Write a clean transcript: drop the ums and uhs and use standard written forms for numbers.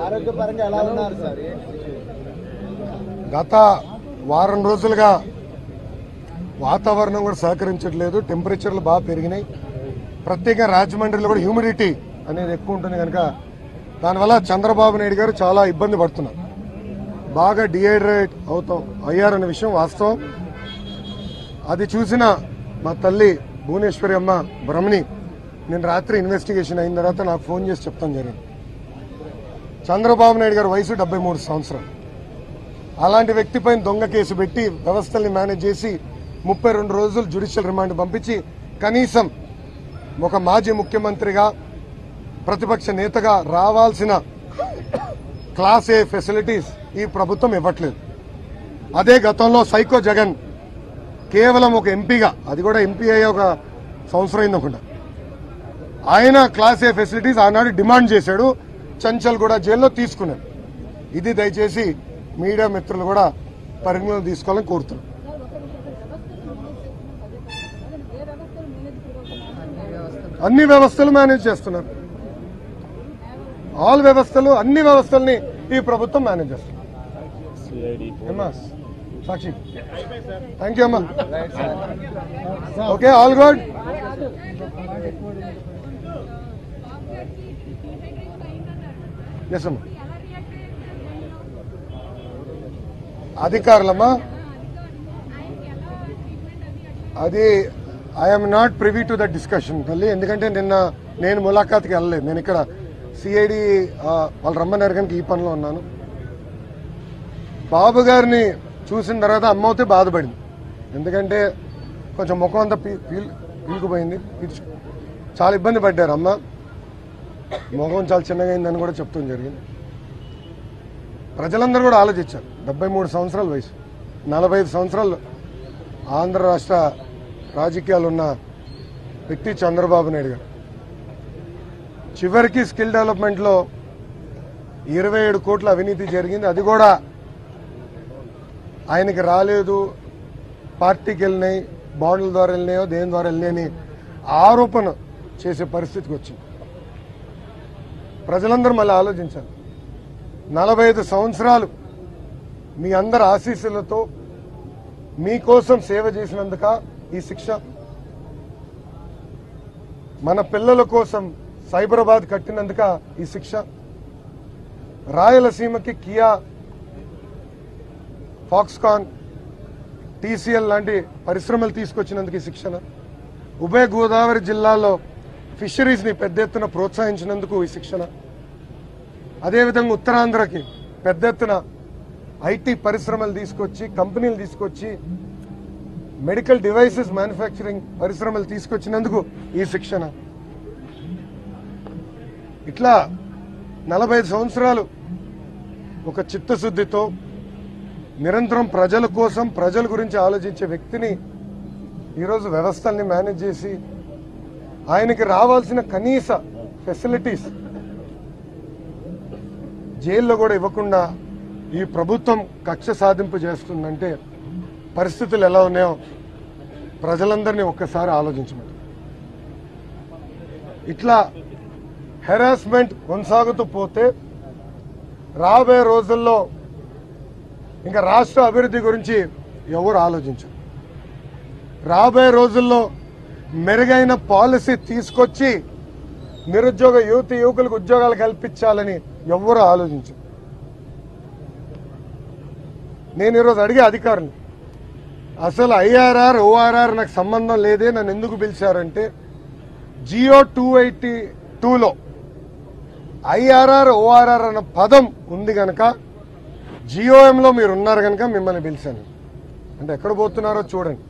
ఆరోగ్యపరంగా ఎలా ఉన్నారు సార్? గత వారం రోజులుగా వాతావరణం కూడా సహకరించట్లేదు, టెంపరేచర్లు బాగా పెరిగినాయి. ప్రత్యేకంగా రాజమండ్రిలో కూడా హ్యూమిడిటీ అనేది ఎక్కువ ఉంటుంది కనుక దానివల్ల చంద్రబాబు నాయుడు గారు చాలా ఇబ్బంది పడుతున్నారు. బాగా డిహైడ్రేట్ అయ్యారన్న విషయం వాస్తవం. అది చూసిన మా తల్లి భువనేశ్వరి అమ్మ బ్రహ్మణి నేను రాత్రి ఇన్వెస్టిగేషన్ అయిన తర్వాత నాకు ఫోన్ చేసి చెప్తాను జరిగింది. చంద్రబాబు నాయుడు గారి వయసు 73 సంవత్సరాలు. అలాంటి వ్యక్తిపైన దొంగ కేసు పెట్టి వ్యవస్థల్ని మేనేజ్ చేసి 32 రోజులు జ్యుడిషియల్ రిమాండ్ పంపించి కనీసం ఒక మాజీ ముఖ్యమంత్రిగా ప్రతిపక్ష నేతగా రావాల్సిన క్లాస్ ఏ ఫెసిలిటీస్ ఈ ప్రభుత్వం ఇవ్వట్లేదు. అదే గతంలో సైకో జగన్ కేవలం ఒక ఎంపీగా, అది కూడా ఎంపీ అయ్యే ఒక సంవత్సరం అయిందనుకుంటా, ఆయన క్లాస్ ఏ ఫెసిలిటీస్ ఆనాడు డిమాండ్ చేశాడు, చంచల్ కూడా జైల్లో తీసుకున్నాడు. ఇది దయచేసి మీడియా మిత్రులు కూడా పరిగణలో తీసుకోవాలని కోరుతున్నాను. అన్ని వ్యవస్థలు మేనేజ్ చేస్తున్నారు. ఆల్ వ్యవస్థలు, అన్ని వ్యవస్థల్ని ఈ ప్రభుత్వం మేనేజ్ చేస్తుంది. సాక్షి, థ్యాంక్ యూ అమ్మా. Okay, all good. ఎస్ అమ్మా. అధికారులమ్మా, అది I'm not privy to that discussion తల్లి. ఎందుకంటే నిన్న నేను ములాఖాత్కి వెళ్ళలేదు. నేను ఇక్కడ సిఐడి వాళ్ళు రమ్మన్నారు కనుక ఈ పనిలో ఉన్నాను. బాబు గారిని చూసిన తర్వాత అమ్మవుతే బాధపడింది. ఎందుకంటే కొంచెం ముఖం అంతా పీలుకుపోయింది, చాలా ఇబ్బంది పడ్డారు అమ్మ. ముఖం చాలా చిన్నగా అయిందని కూడా చెప్తాం జరిగింది. ప్రజలందరూ కూడా ఆలోచించారు. 73 సంవత్సరాల వయసు, 45 సంవత్సరాలు ఆంధ్ర రాష్ట్ర రాజకీయాలు ఉన్న వ్యక్తి చంద్రబాబు నాయుడు గారు. చివరికి స్కిల్ డెవలప్మెంట్లో 27 కోట్ల అవినీతి జరిగింది. అది కూడా ఆయనకి రాలేదు, పార్టీకి వెళ్ళినాయి, బాండ్ల ద్వారా వెళ్ళినాయో దేని ద్వారా వెళ్ళినాయని ఆరోపణ చేసే పరిస్థితికి వచ్చింది. ప్రజలందరూ మళ్ళీ ఆలోచించాలి. 45 సంవత్సరాలు మీ అందరి ఆశీస్సులతో మీకోసం సేవ చేసినందుక ఈ శిక్ష? మన పిల్లల కోసం సైబరాబాద్ కట్టినందుక ఈ శిక్ష? రాయలసీమకి కియా, ఫాక్స్కాన్, టీసీఎల్ లాంటి పరిశ్రమలు తీసుకొచ్చినందుకు ఈ శిక్షణ? ఉభయ గోదావరి జిల్లాలో ఫిషరీస్ ని పెద్ద ఎత్తున ప్రోత్సహించినందుకు ఈ శిక్షణ? అదేవిధంగా ఉత్తరాంధ్రకి పెద్ద ఎత్తున ఐటీ పరిశ్రమలు తీసుకొచ్చి, కంపెనీలు తీసుకొచ్చి, మెడికల్ డివైసెస్ మ్యానుఫ్యాక్చరింగ్ పరిశ్రమలు తీసుకొచ్చినందుకు ఈ శిక్షణ? ఇట్లా 45 సంవత్సరాలు ఒక చిత్తశుద్ధితో నిరంతరం ప్రజల కోసం, ప్రజల గురించి ఆలోచించే వ్యక్తిని ఈరోజు వ్యవస్థల్ని మేనేజ్ చేసి ఆయనకి రావాల్సిన కనీస ఫెసిలిటీస్ జైల్లో కూడా ఇవ్వకుండా ఈ ప్రభుత్వం కక్ష సాధింపు చేస్తుందంటే పరిస్థితులు ఎలా ఉన్నాయో ప్రజలందరినీ ఒక్కసారి ఆలోచించమంటారు. ఇట్లా హెరాస్మెంట్ కొనసాగుతూ పోతే రాబోయే రోజుల్లో ఇంకా రాష్ట్ర అభివృద్ధి గురించి ఎవరు ఆలోచించరు. రాబోయే రోజుల్లో మెరుగైన పాలసీ తీసుకొచ్చి నిరుద్యోగ యువకులకు ఉద్యోగాలు కల్పించాలని ఎవరు ఆలోచించరు. నేను ఈరోజు అడిగే అధికారులు, అసలు ఐఆర్ఆర్ ఓఆర్ఆర్ నాకు సంబంధం లేదే, నన్ను ఎందుకు పిలిచారంటే జియో 282లో ఐఆర్ఆర్ ఓఆర్ఆర్ అన్న పదం ఉంది కనుక జియోఎంలో మీరు ఉన్నారు కనుక మిమ్మల్ని పిలిచాను. అంటే ఎక్కడ పోతున్నారో చూడండి.